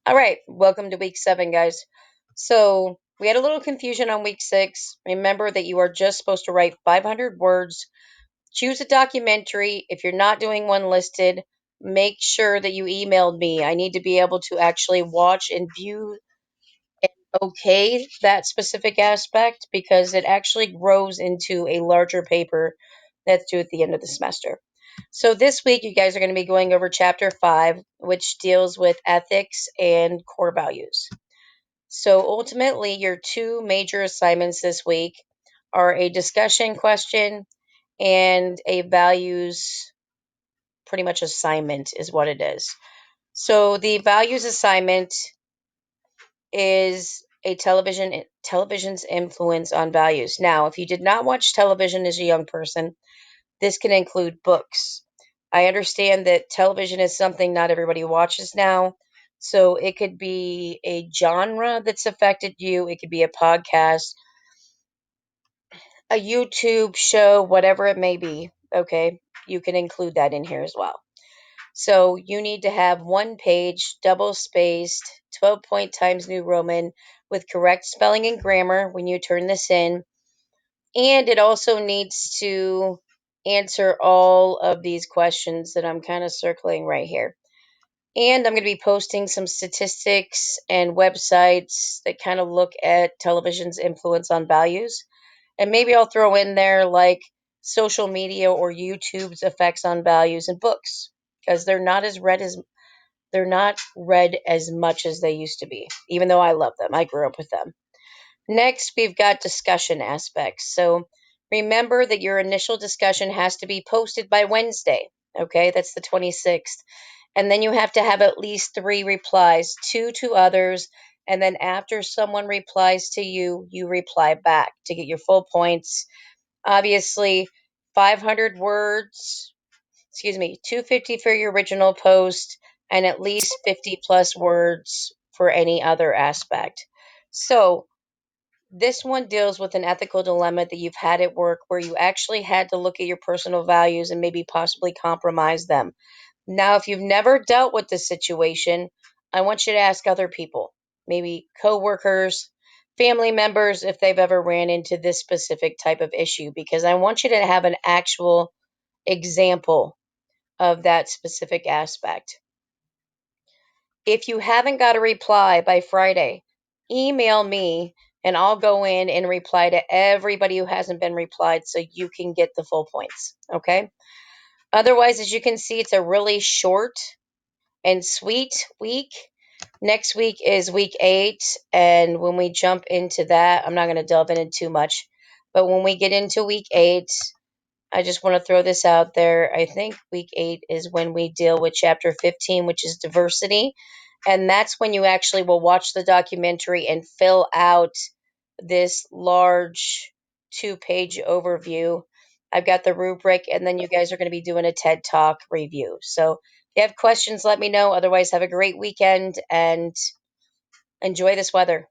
All right, welcome to week 7, guys. So, we had a little confusion on week 6. Remember that you are just supposed to write 500 words. Choose a documentary. If you're not doing one listed, make sure that you emailed me. I need to be able to actually watch and view okay that specific aspect because it actually grows into a larger paper that's due at the end of the semester. So this week, you guys are going to be going over chapter 5, which deals with ethics and core values. So ultimately, your two major assignments this week are a discussion question and a values pretty much assignment, is what it is. So the values assignment is a television's influence on values. Now, if you did not watch television as a young person, this can include books. I understand that television is something not everybody watches now. So it could be a genre that's affected you, it could be a podcast, a YouTube show, whatever it may be. Okay. You can include that in here as well. So you need to have one page, double spaced, 12 point Times New Roman with correct spelling and grammar when you turn this in. And it also needs to answer all of these questions that I'm kind of circling right here. And I'm going to be posting some statistics and websites that kind of look at television's influence on values. And maybe I'll throw in there like social media or YouTube's effects on values and books because they're not read as much as they used to be, even though I love them. I grew up with them. Next, we've got discussion aspects. So remember that your initial discussion has to be posted by Wednesday. Okay, that's the 26th. And then you have to have at least 3 replies, two to others. And then after someone replies to you, you reply back to get your full points. Obviously, 500 words, 250 for your original post, and at least 50 plus words for any other aspect. So, this one deals with an ethical dilemma that you've had at work where you actually had to look at your personal values and maybe possibly compromise them. Now, if you've never dealt with this situation, I want you to ask other people, maybe coworkers, family members, if they've ever ran into this specific type of issue, because I want you to have an actual example of that specific aspect. If you haven't got a reply by Friday, email me and I'll go in and reply to everybody who hasn't been replied so you can get the full points. Okay. Otherwise, as you can see, it's a really short and sweet week. Next week is week 8. And when we jump into that, I'm not going to delve into too much. But when we get into week 8, I just want to throw this out there. I think week 8 is when we deal with chapter 15, which is diversity. And that's when you actually will watch the documentary and fill out this large 2 page overview. I've got the rubric, and then you guys are going to be doing a TED Talk review. So if you have questions, let me know. Otherwise, have a great weekend and enjoy this weather.